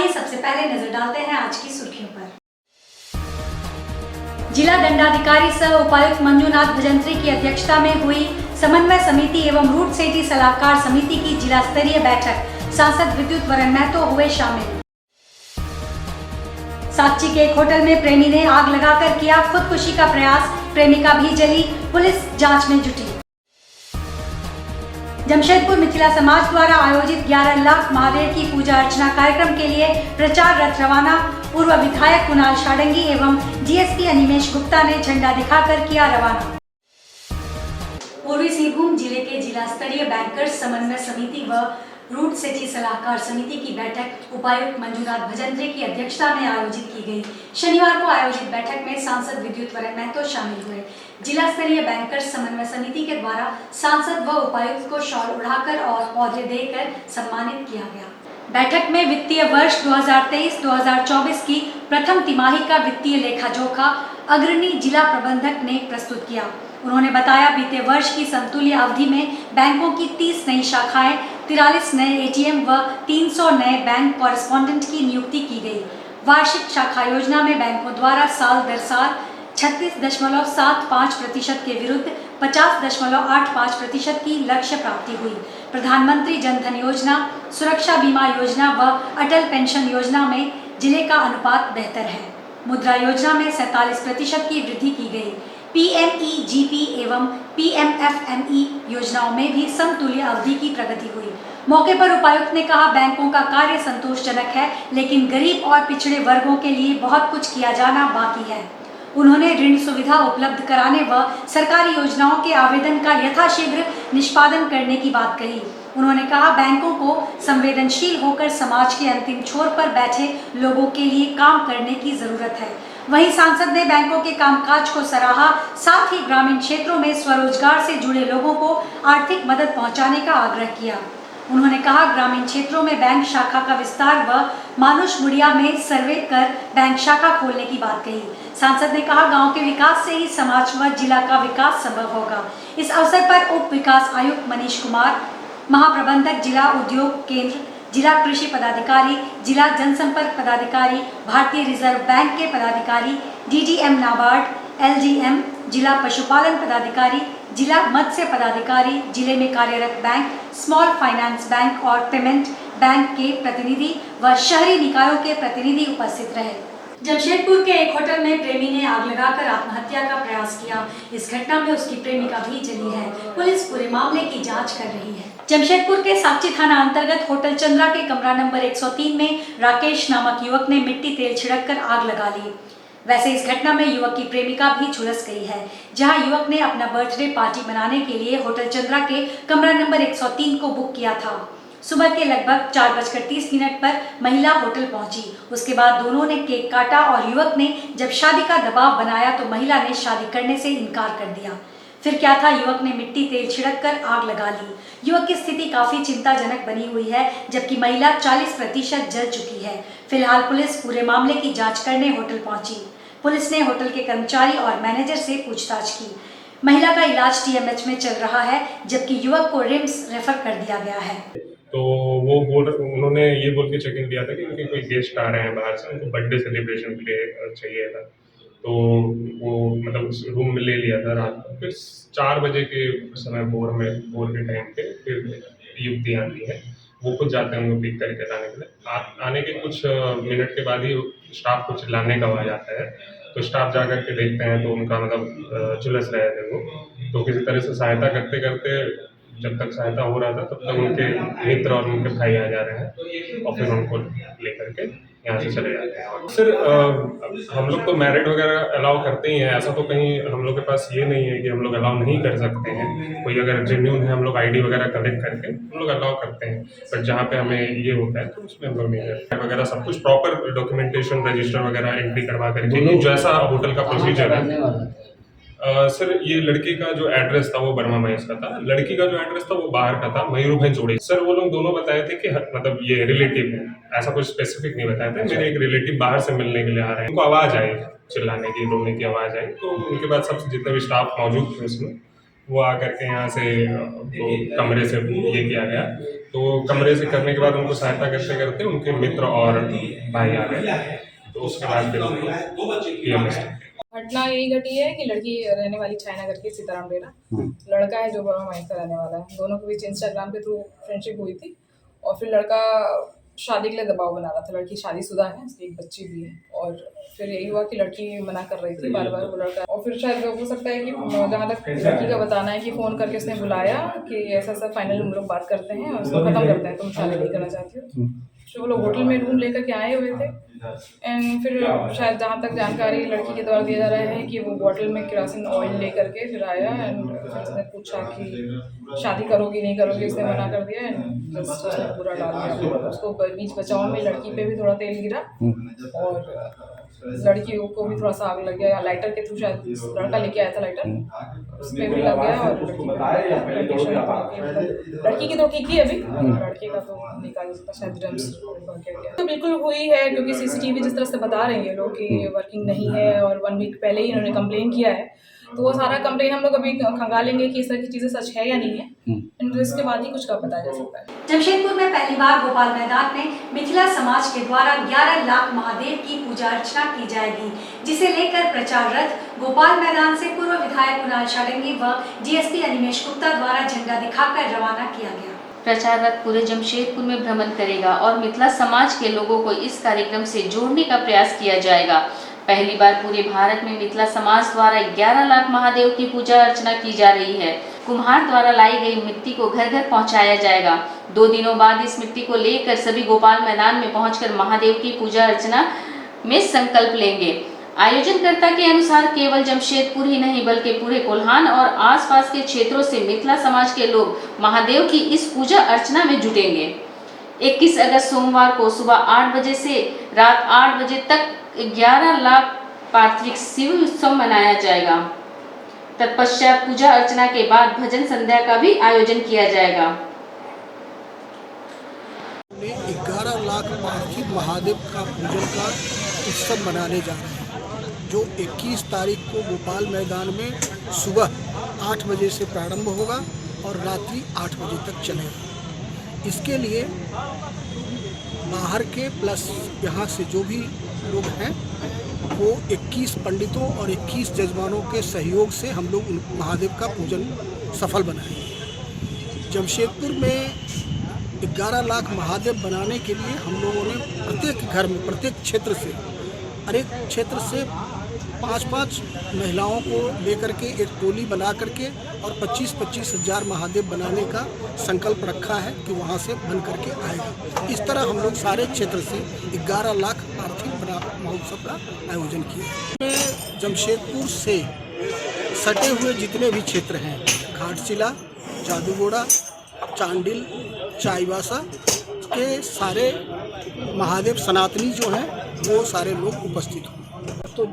आइए सबसे पहले नजर डालते हैं आज की सुर्खियों पर। जिला दंडाधिकारी सह उपायुक्त मंजूनाथ भजंत्री की अध्यक्षता में हुई समन्वय समिति एवं रूट सेफ्टी सलाहकार समिति की जिला स्तरीय बैठक। सांसद विद्युत वरण महतो हुए शामिल। साकची के एक होटल में प्रेमी ने आग लगाकर किया खुदकुशी का प्रयास, प्रेमिका भी जली, पुलिस जांच में जुटी। जमशेदपुर मिथिला समाज द्वारा आयोजित 11 लाख महादेव की पूजा अर्चना कार्यक्रम के लिए प्रचार रथ रवाना। पूर्व विधायक कुणाल शाडंगी एवं डीएसपी अनिमेश गुप्ता ने झंडा दिखाकर किया रवाना। पूर्वी सिंहभूम जिले के जिला स्तरीय बैंकर्स समन्वय समिति व रूट सेफ्टी सलाहकार समिति की बैठक उपायुक्त मंजूनाथ भजंत्री की अध्यक्षता में आयोजित की गई। शनिवार को आयोजित बैठक में सांसद विद्युत वरण महतो शामिल हुए। जिला स्तरीय बैंकर्स समन्वय समिति के द्वारा सांसद व उपायुक्त को शॉल उड़ाकर और पौधे देकर सम्मानित किया गया। बैठक में वित्तीय वर्ष 2023-2024 की प्रथम तिमाही का वित्तीय लेखा जोखा अग्रणी जिला प्रबंधक ने प्रस्तुत किया। उन्होंने बताया, बीते वर्ष की समतुल्य अवधि में बैंकों की 30 नई शाखाएं, 43 नए एटीएम व 300 नए बैंक कॉरेस्पॉन्डेंट की नियुक्ति की गई। वार्षिक शाखा योजना में बैंकों द्वारा साल दर साल 36.75% के विरुद्ध 50.85% की लक्ष्य प्राप्ति हुई। प्रधानमंत्री जन धन योजना, सुरक्षा बीमा योजना व अटल पेंशन योजना में जिले का अनुपात बेहतर है। मुद्रा योजना में 47% की वृद्धि की गई। पीएमईजीपी एवं पीएमएफएमई योजनाओं में भी समतुल्य अवधि की प्रगति हुई। मौके पर उपायुक्त ने कहा, बैंकों का कार्य संतोषजनक है, लेकिन गरीब और पिछड़े वर्गों के लिए बहुत कुछ किया जाना बाकी है। उन्होंने ऋण सुविधा उपलब्ध कराने व सरकारी योजनाओं के आवेदन का यथाशीघ्र निष्पादन करने की बात कही। उन्होंने कहा, बैंकों को संवेदनशील होकर समाज के अंतिम छोर पर बैठे लोगों के लिए काम करने की जरूरत है। वहीं सांसद ने बैंकों के कामकाज को सराहा, साथ ही ग्रामीण क्षेत्रों में स्वरोजगार से जुड़े लोगों को आर्थिक मदद पहुंचाने का आग्रह किया। उन्होंने कहा, ग्रामीण क्षेत्रों में बैंक शाखा का विस्तार व मानुष मुड़िया में सर्वे कर बैंक शाखा खोलने की बात कही। सांसद ने कहा, गांव के विकास से ही समाज व जिला का विकास संभव होगा। इस अवसर पर उप विकास आयुक्त मनीष कुमार, महाप्रबंधक जिला उद्योग केंद्र, जिला कृषि पदाधिकारी, जिला जनसंपर्क पदाधिकारी, भारतीय रिजर्व बैंक के पदाधिकारी, डीडीएम नाबार्ड, एलजीएम, जिला पशुपालन पदाधिकारी, जिला मत्स्य पदाधिकारी, जिले में कार्यरत बैंक, स्मॉल फाइनेंस बैंक और पेमेंट बैंक के प्रतिनिधि व शहरी निकायों के प्रतिनिधि उपस्थित रहे। जमशेदपुर के एक होटल में प्रेमी ने आग लगाकर आत्महत्या का प्रयास किया। इस घटना में उसकी प्रेमिका भी जली है। पुलिस पूरे मामले की जांच कर रही है। जमशेदपुर के साकची थाना अंतर्गत होटल चंद्रा के कमरा नंबर 103 में राकेश नामक युवक ने मिट्टी तेल छिड़ककर आग लगा ली। वैसे इस घटना में युवक की प्रेमिका भी झुलस गई है। जहां युवक ने अपना बर्थडे पार्टी मनाने के लिए होटल चंद्रा के कमरा नंबर 103 को बुक किया था। सुबह के लगभग 4:30 पर महिला होटल पहुंची। उसके बाद दोनों ने केक काटा और युवक ने जब शादी का दबाव बनाया तो महिला ने शादी करने से इनकार कर दिया। फिर क्या था, युवक ने मिट्टी तेल छिड़ककर आग लगा ली। युवक की स्थिति काफी चिंताजनक बनी हुई है, जबकि महिला 40% जल चुकी है। फिलहाल पुलिस पूरे मामले की जांच करने होटल पहुंची। पुलिस ने होटल के कर्मचारी और मैनेजर से पूछताछ की। महिला का इलाज टीएमएच में चल रहा है, जबकि युवक को रिम्स रेफर कर दिया गया है। तो उन्होंने ये बोल के चेक इन किया था कि उनके कोई गेस्ट आ रहे हैं बाहर से, उनको बर्थडे सेलिब्रेशन के लिए चाहिए था। तो वो मतलब उस रूम में ले लिया था रात को। फिर 4 बजे के समय भोर के टाइम पे फिर युवती आती है। वो खुद जाते हैं उनको पिक करके लाने के लिए। आने के कुछ मिनट के बाद ही स्टाफ को चिल्लाने का आवाज़ आता है। तो स्टाफ जा कर के देखते हैं तो उनका मतलब झुलस रहे थे वो। तो किसी तरह से सहायता करते करते जब तक सहायता हो रहा था तब तक उनके मित्र और उनके भाई आ जा रहे हैं और फिर उनको लेकर के यहाँ से चले जाते हैं। सर हम लोग तो मैरिड वगैरह अलाउ करते ही हैं। ऐसा तो कहीं हम लोग के पास ये नहीं है कि हम लोग अलाउ नहीं कर सकते हैं। कोई अगर जेन्युइन है हम लोग आईडी वगैरह कलेक्ट करके हम लोग अलाउ करते हैं। बट जहाँ पे हमें ये होता है तो उसमें हम लोग नहीं करते वगैरह। सब कुछ प्रॉपर डॉक्यूमेंटेशन रजिस्टर वगैरह एंट्री करवा करके जैसा होटल का प्रोसीजर है। सर ये लड़के का जो एड्रेस था वो बर्मा महेश का था। लड़की का जो एड्रेस था वो बाहर का था, मयूरभंज जोड़े। सर वो लोग दोनों बताए थे कि मतलब ये रिलेटिव है, ऐसा कुछ स्पेसिफिक नहीं बताया था। मेरे एक रिलेटिव बाहर से मिलने के लिए आ रहे हैं। उनको आवाज़ आई, चिल्लाने की, रोने की आवाज़ आई। तो उनके बाद सब जितने भी स्टाफ मौजूद थे उसमें वो आकर के यहाँ से वो कमरे से ये किया गया। तो कमरे से करने के बाद उनको सहायता करते करते उनके मित्र और भाई आ गए, तो उसके बाद फिर PMS घटना यही घटी है कि लड़की रहने वाली छायानगर की सीताराम डेरा, लड़का है जो बड़ा माइक का रहने वाला है। दोनों के बीच इंस्टाग्राम के थ्रू फ्रेंडशिप हुई थी और फिर लड़का शादी के लिए दबाव बना रहा था। लड़की शादीशुदा है, उसकी एक बच्ची भी है और फिर यही हुआ कि लड़की मना कर रही थी बार बार वो लड़का। और फिर शायद हो सकता है कि जहाँ तक लड़की का बताना है कि फ़ोन करके उसने बुलाया कि ऐसा ऐसा फाइनल हम लोग बात करते हैं और उसको ख़त्म करते हैं, तुम शादी नहीं करना चाहती हो। तो वो लोग होटल में रूम लेकर के आए हुए थे एंड फिर शायद जहाँ तक जानकारी लड़की के द्वारा दिया जा रहा है कि वो बॉटल में केरोसिन ऑयल लेकर के फिर आया एंड फिर उसने पूछा कि शादी करोगी नहीं करोगी, उसने मना कर दिया एंड बस उसने पूरा डाल दिया। उसको बीच बचाव में लड़की पे भी थोड़ा तेल गिरा और लड़की को भी थोड़ा सा आग लग गया, या लाइटर के थ्रू शायद लड़का लेके आया था लाइटर, उस पर भी लग गया और लड़की की तो ठीक ही है अभी, लड़के का तो निकाल शायद ड्रम्स तो बिल्कुल हुई है क्योंकि सीसीटीवी जिस तरह से बता रहे हैं लोग कि वर्किंग नहीं है और 1 वीक पहले ही इन्होंने कंप्लेन किया है, तो वो सारा कंप्लेन हम लोग अभी खंगालेंगे कि इस तरह की चीज़ें सच है या नहीं है, इसके बाद ही कुछ का बताया जा सकता है। जमशेदपुर में पहली बार गोपाल मैदान में मिथिला समाज के द्वारा 11 लाख महादेव की पूजा अर्चना की जाएगी, जिसे लेकर प्रचार रथ गोपाल मैदान से पूर्व विधायक कुणाल षडंगी व DSP अनिमेश गुप्ता द्वारा झंडा दिखाकर रवाना किया गया। प्रचार रथ पूरे जमशेदपुर में भ्रमण करेगा और मिथिला समाज के लोगों को इस कार्यक्रम से जोड़ने का प्रयास किया जाएगा। पहली बार पूरे भारत में मिथिला समाज द्वारा 11 लाख महादेव की पूजा अर्चना की जा रही है। कुम्हार द्वारा लाई गई मिट्टी को घर घर पहुंचाया जाएगा। 2 दिनों बाद इस मिट्टी को लेकर सभी गोपाल मैदान में पहुंचकर महादेव की पूजा अर्चना में संकल्प लेंगे। आयोजनकर्ता के अनुसार केवल जमशेदपुर ही नहीं बल्कि पूरे कोल्हान और आसपास के क्षेत्रों से मिथिला समाज के लोग महादेव की इस पूजा अर्चना में जुटेंगे। 21 अगस्त सोमवार को सुबह 8 बजे से रात 8 बजे तक 11 लाख पार्थिव शिव उत्सव मनाया जाएगा। तत्पश्चात पूजा अर्चना के बाद भजन संध्या का भी आयोजन किया जाएगा। 11 लाख पार्थिव महादेव का पूजन का उत्सव मनाने जा रहे हैं, जो 21 तारीख को गोपाल मैदान में सुबह 8 बजे से प्रारंभ होगा और रात्रि 8 बजे तक चलेगा। इसके लिए बाहर के प्लस यहाँ से जो भी लोग हैं वो 21 पंडितों और 21 जजमानों के सहयोग से हम लोग महादेव का पूजन सफल बनाएंगे। जमशेदपुर में 11 लाख महादेव बनाने के लिए हम लोगों ने प्रत्येक घर में, प्रत्येक क्षेत्र से, हर एक क्षेत्र से 5-5 महिलाओं को लेकर के एक टोली बना करके और 25-25 हज़ार महादेव बनाने का संकल्प रखा है कि वहाँ से बन करके आएगा। इस तरह हम लोग सारे क्षेत्र से 11 लाख पार्थिव महोत्सव का आयोजन किया। जमशेदपुर से सटे हुए जितने भी क्षेत्र हैं, घाटशिला, जादूगोड़ा, चांडिल, चाईबासा के सारे महादेव सनातनी जो हैं वो सारे लोग उपस्थित हों। तो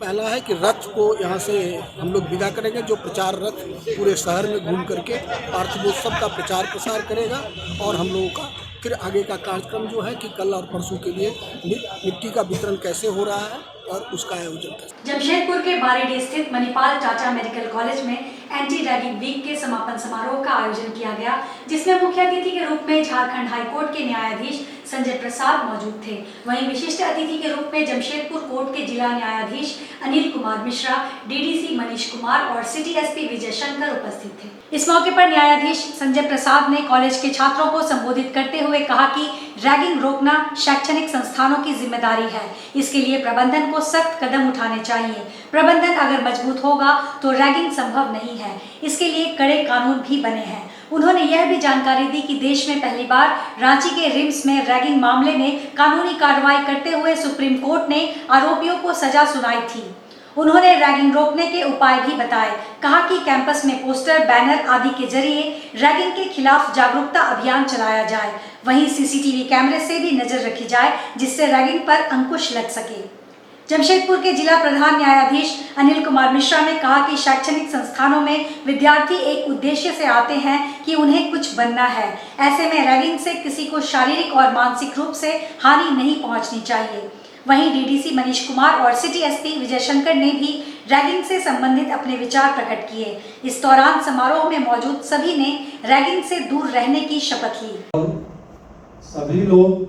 पहला है कि रथ को यहाँ से हम लोग विदा करेंगे, जो प्रचार रथ पूरे शहर में घूम करके पार्थिवोत्सव का प्रचार प्रसार करेगा और हम लोगों का फिर आगे का कार्यक्रम जो है कि कल और परसों के लिए मिट्टी का वितरण कैसे हो रहा है और उसका आयोजन कैसे। जमशेदपुर के बारीडीह स्थित मणिपाल चाचा मेडिकल कॉलेज में एंटी रैगिंग वीक के समापन समारोह का आयोजन किया गया, जिसमें मुख्य अतिथि के रूप में झारखंड हाईकोर्ट के न्यायाधीश संजय प्रसाद मौजूद थे। वहीं विशिष्ट अतिथि के रूप में जमशेदपुर कोर्ट के जिला न्यायाधीश अनिल कुमार मिश्रा, DDC मनीष कुमार और सिटी SP विजय शंकर उपस्थित थे। इस मौके पर न्यायाधीश संजय प्रसाद ने कॉलेज के छात्रों को संबोधित करते हुए कहा कि रैगिंग रोकना शैक्षणिक संस्थानों की जिम्मेदारी है। इसके लिए प्रबंधन को सख्त कदम उठाने चाहिए। प्रबंधन अगर मजबूत होगा तो रैगिंग संभव नहीं है। इसके लिए कड़े कानून भी बने हैं। उन्होंने यह भी जानकारी दी कि देश में पहली बार रांची के रिम्स में रैगिंग मामले में कानूनी कार्रवाई करते हुए सुप्रीम कोर्ट ने आरोपियों को सजा सुनाई थी। उन्होंने रैगिंग रोकने के उपाय भी बताए। कहा कि कैंपस में पोस्टर, बैनर आदि के जरिए रैगिंग के खिलाफ जागरूकता अभियान चलाया जाए। वहीं CCTV कैमरे से भी नजर रखी जाए, जिससे रैगिंग पर अंकुश लग सके। जमशेदपुर के जिला प्रधान न्यायाधीश अनिल कुमार मिश्रा ने कहा कि शैक्षणिक संस्थानों में विद्यार्थी एक उद्देश्य से आते हैं कि उन्हें कुछ बनना है। ऐसे में रैगिंग से किसी को शारीरिक और मानसिक रूप से हानि नहीं पहुंचनी चाहिए। वहीं DDC मनीष कुमार और सिटी SP विजय शंकर ने भी रैगिंग से संबंधित अपने विचार प्रकट किए। इस दौरान समारोह में मौजूद सभी ने रैगिंग से दूर रहने की शपथ ली। सभी लोग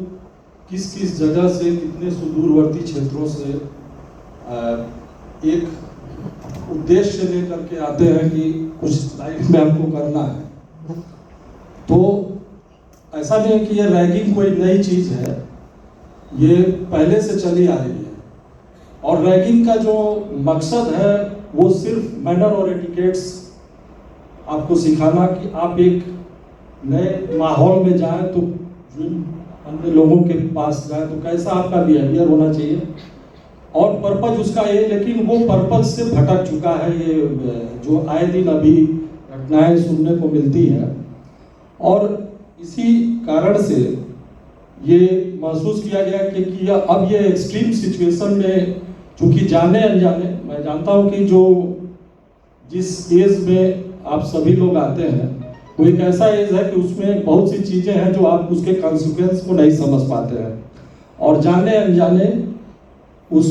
किस किस जगह से, कितने सुदूरवर्ती क्षेत्रों से एक उद्देश्य लेकर के आते हैं कि कुछ लाइफ में हमको करना है। तो ऐसा नहीं है कि ये रैगिंग कोई नई चीज़ है, ये पहले से चली आ रही है। और रैगिंग का जो मकसद है वो सिर्फ मैनर और एटिकेट्स आपको सिखाना कि आप एक नए माहौल में जाएं तो अन्य लोगों के पास जाएं तो कैसा आपका बिहेवियर होना चाहिए, और पर्पज उसका ये, लेकिन वो पर्पज से भटक चुका है। ये जो आए दिन अभी घटनाएं सुनने को मिलती है, और इसी कारण से ये महसूस किया गया कि अब ये एक्सट्रीम सिचुएशन में, चूँकि जाने अनजाने, मैं जानता हूँ कि जो जिस एज में आप सभी लोग आते हैं वो एक ऐसा एज है कि उसमें बहुत सी चीज़ें हैं जो आप उसके कॉन्सिक्वेंस को नहीं समझ पाते हैं, और जाने अनजाने उस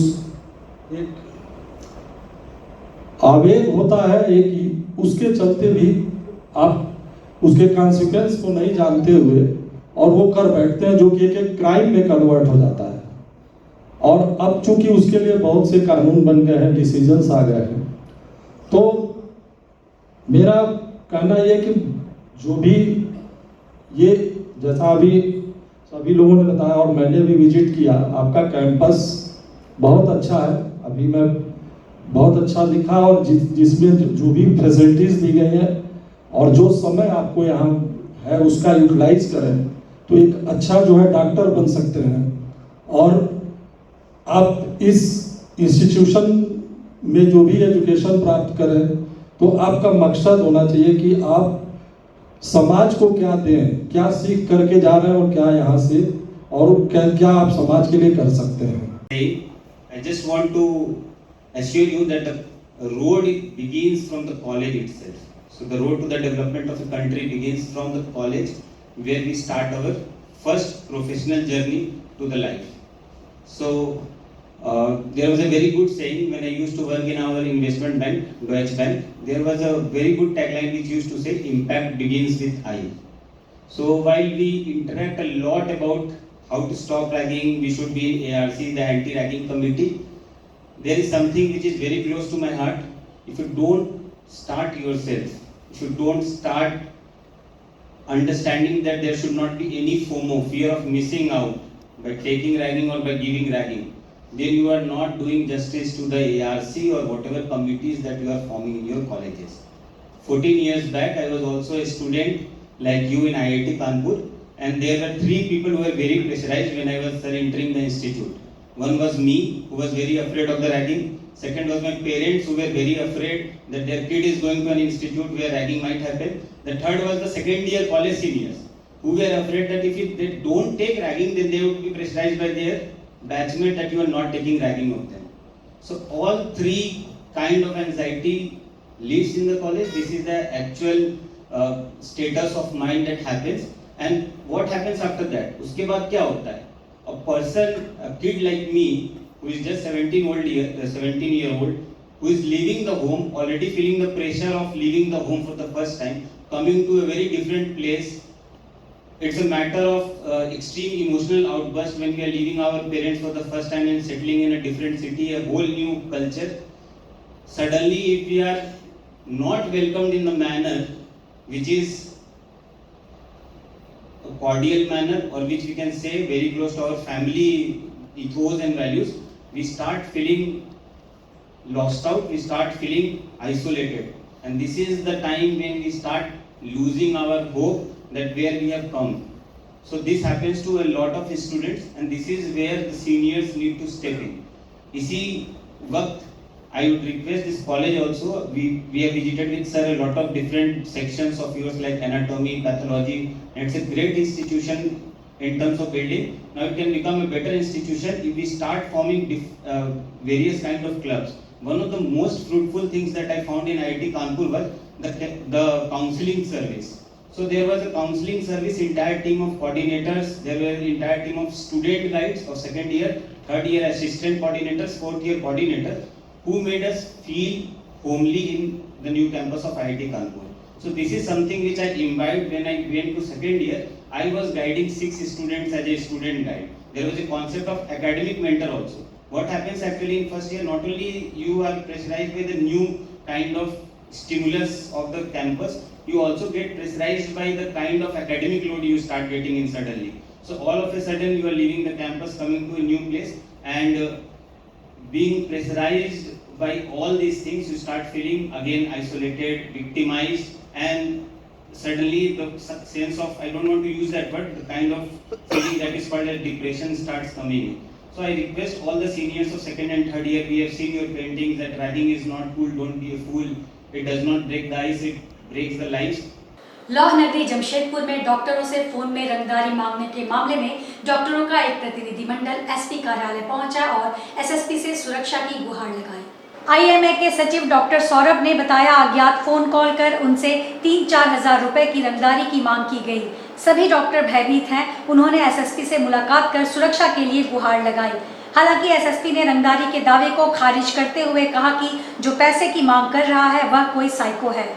एक आवेग होता है एक, उसके चलते भी आप उसके कॉन्सिक्वेंस को नहीं जानते हुए और वो कर बैठते हैं, जो कि एक क्राइम में कन्वर्ट हो जाता है। और अब चूंकि उसके लिए बहुत से कानून बन गए हैं, डिसीजंस आ गए हैं, तो मेरा कहना यह कि जो भी ये, जैसा अभी सभी लोगों ने बताया और मैंने भी विजिट किया, आपका कैंपस बहुत अच्छा है। अभी मैं बहुत अच्छा दिखा, और जिसमें जो भी फैसिलिटीज़ दी गई हैं और जो समय आपको यहाँ है उसका यूटिलाइज करें तो एक अच्छा जो है डॉक्टर बन सकते हैं। और आप इस इंस्टीट्यूशन में जो भी एजुकेशन प्राप्त करें तो आपका मकसद होना चाहिए कि आप समाज को क्या दें, क्या सीख करके जा रहे हैं और क्या यहाँ से, और क्या आप समाज के लिए कर सकते हैं। I just want to assure you that the road begins from the college itself. So the road to the development of the country begins from the college, where we start our first professional journey to the life. So there was a very good saying when I used to work in our investment bank, Deutsche Bank. There was a very good tagline which used to say, "Impact begins with I." So while we interact a lot about how to stop ragging, we should be in ARC, the anti-ragging committee, there is something which is very close to my heart. If you don't start yourself, if you don't start understanding that there should not be any FOMO, fear of missing out, by taking ragging or by giving ragging, then you are not doing justice to the ARC or whatever committees that you are forming in your colleges. 14 years back, I was also a student like you in IIT Kanpur, and there were 3 people who were very pressurized when I was entering the institute. One was me, who was very afraid of the ragging. Second was my parents, who were very afraid that their kid is going to an institute where ragging might happen. The third was the second year college seniors, who were afraid that if they don't take ragging, then they would be pressurized by their batchmate that you are not taking ragging of them. So all 3 kind of anxiety lives in the college. This is the actual status of mind that happens. And what happens after that? उसके बाद क्या होता है? A person, a kid like me, who is just 17 year old, who is leaving the home, already feeling the pressure of leaving the home for the first time, coming to a very different place. It's a matter of extreme emotional outburst when we are leaving our parents for the first time and settling in a different city, a whole new culture. Suddenly, if we are not welcomed in the manner which is a cordial manner, or which we can say very close to our family ethos and values, we start feeling lost out, we start feeling isolated, and this is the time when we start losing our hope that where we have come. So this happens to a lot of students, and this is where the seniors need to step in. इसी वक्त I would request this college also, we have visited with sir a lot of different sections of yours like anatomy, pathology, and it's a great institution in terms of building. Now it can become a better institution if we start forming various kind of clubs. One of the most fruitful things that I found in IIT Kanpur was the counseling service. So there was a counseling service, entire team of coordinators, there were entire team of student guides of second year, third year assistant coordinators, fourth year coordinators, who made us feel homely in the new campus of IIT Kanpur. So this is something which I imbibed when I went to second year. I was guiding 6 students as a student guide. There was a concept of academic mentor also. What happens actually in first year, not only you are pressurized by the new kind of stimulus of the campus, you also get pressurized by the kind of academic load you start getting in suddenly. So all of a sudden you are leaving the campus, coming to a new place, and being pressurized by all these things, you start feeling again isolated, victimized, and suddenly the sense of, I don't want to use that word, the kind of feeling that is called as depression starts coming in. So I request all the seniors of second and third year, we have seen your paintings that ragging is not cool, don't be a fool. It does not break the ice, it breaks the lives. लौह नगरी जमशेदपुर में डॉक्टरों से phone में रंगदारी मांगने के मामले में डॉक्टरों का एक प्रतिनिधिमंडल एसपी कार्यालय पहुंचा और एसएसपी से सुरक्षा की गुहार लगाई। आईएमए के सचिव डॉक्टर सौरभ ने बताया, अज्ञात फोन कॉल कर उनसे 3-4 हजार रुपए की रंगदारी की मांग की गई। सभी डॉक्टर भयभीत हैं। उन्होंने एसएसपी से मुलाकात कर सुरक्षा के लिए गुहार लगाई। हालांकि एसएसपी ने रंगदारी के दावे को खारिज करते हुए कहा कि जो पैसे की मांग कर रहा है वह कोई साइको है,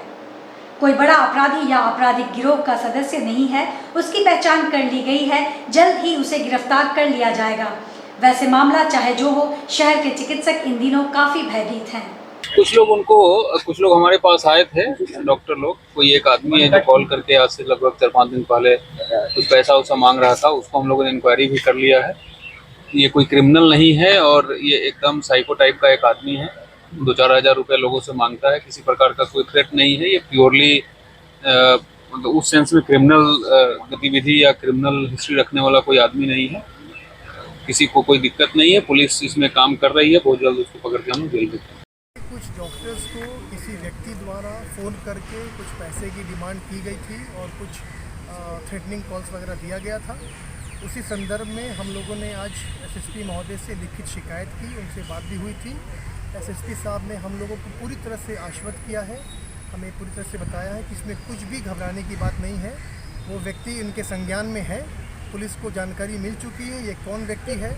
कोई बड़ा अपराधी या आपराधिक गिरोह का सदस्य नहीं है। उसकी पहचान कर ली गई है, जल्द ही उसे गिरफ्तार कर लिया जाएगा। वैसे मामला चाहे जो हो, शहर के चिकित्सक इन दिनों काफी भयभीत हैं। कुछ लोग हमारे पास आए थे, डॉक्टर लोग। कोई एक आदमी है जो कॉल करके आज से लगभग 4-5 दिन पहले कुछ पैसा उसा मांग रहा था, उसको हम लोगों ने इंक्वायरी भी कर लिया है। ये कोई क्रिमिनल नहीं है और ये एकदम साइको टाइप का एक आदमी है। 2-4 हज़ार रुपये लोगों से मांगता है। किसी प्रकार का कोई थ्रेट नहीं है। ये प्योरली मतलब उस सेंस में क्रिमिनल गतिविधि या क्रिमिनल हिस्ट्री रखने वाला कोई आदमी नहीं है। किसी को कोई दिक्कत नहीं है। पुलिस इसमें काम कर रही है। बहुत जल्द उसको पकड़ के हम जेल भेजेंगे। कुछ डॉक्टर्स को किसी व्यक्ति द्वारा फ़ोन करके कुछ पैसे की डिमांड की गई थी और कुछ थ्रेटनिंग कॉल्स वगैरह दिया गया था। उसी संदर्भ में हम लोगों ने आज एसएसपी महोदय से लिखित शिकायत की, उनसे बात भी हुई थी। एसएसपी साहब ने हम लोगों को पूरी तरह से आश्वस्त किया है, हमें पूरी तरह से बताया है कि इसमें कुछ भी घबराने की बात नहीं है। वो व्यक्ति इनके संज्ञान में है, पुलिस को जानकारी मिल चुकी है ये कौन व्यक्ति है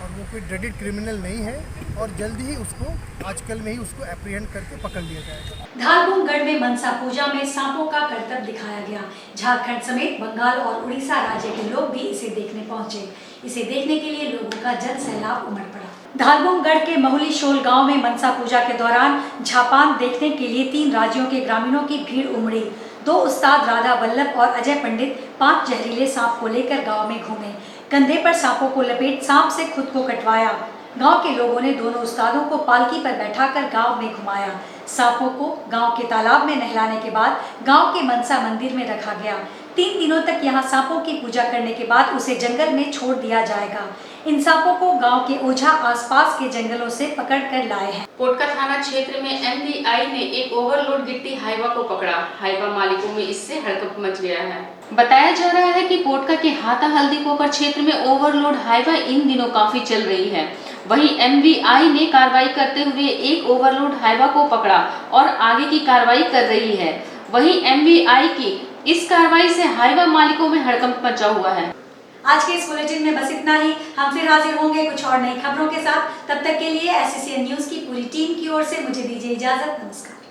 और वो कोई ड्रेडेड क्रिमिनल नहीं है और जल्द ही उसको आजकल में ही उसको एप्रीहेंड करके पकड़ लिया जाएगा। धारगुमगढ़ में मनसा पूजा में सांपों का करतब दिखाया गया। झारखंड समेत बंगाल और उड़ीसा राज्य के लोग भी इसे देखने पहुंचे। इसे देखने के लिए लोगों का जन सैलाब उमड़ पड़ा। धारगुमगढ़ के महुली शोल गांव में मनसा पूजा के दौरान झापान देखने के लिए 3 राज्यों के ग्रामीणों की भीड़ उमड़ी। 2 उस्ताद राधा वल्लभ और अजय पंडित 5 जहरीले सांप को लेकर गांव में घूमे। कंधे पर सांपों को लपेट सांप से खुद को कटवाया। गांव के लोगों ने दोनों उस्तादों को पालकी पर बैठाकर गांव में घुमाया। सांपों को गांव के तालाब में नहलाने के बाद गांव के मनसा मंदिर में रखा गया। 3 दिनों तक यहां सांपों की पूजा करने के बाद उसे जंगल में छोड़ दिया जाएगा। इन सांपों को गांव के ओझा आसपास के जंगलों से पकड़ कर लाए हैं। पोटका थाना क्षेत्र में एमवीआई ने एक ओवरलोड गिट्टी हाइवा को पकड़ा। हाइवा मालिकों में इससे हड़कंप मच गया है। बताया जा रहा है कि पोटका के हाथा हल्दी पोखर क्षेत्र में ओवरलोड हाइवा इन दिनों काफी चल रही है। वहीं एमवीआई ने कार्रवाई करते हुए एक ओवरलोड हाइवा को पकड़ा और आगे की कार्रवाई कर रही है। वहीं एमवीआई की इस कार्रवाई से हाइवा मालिकों में हड़कंप मचा हुआ है। आज के इस बुलेटिन में बस इतना ही। हम फिर हाजिर होंगे कुछ और नई खबरों के साथ। तब तक के लिए एससीसीएन न्यूज की पूरी टीम की ओर से मुझे दीजिए इजाजत। नमस्कार।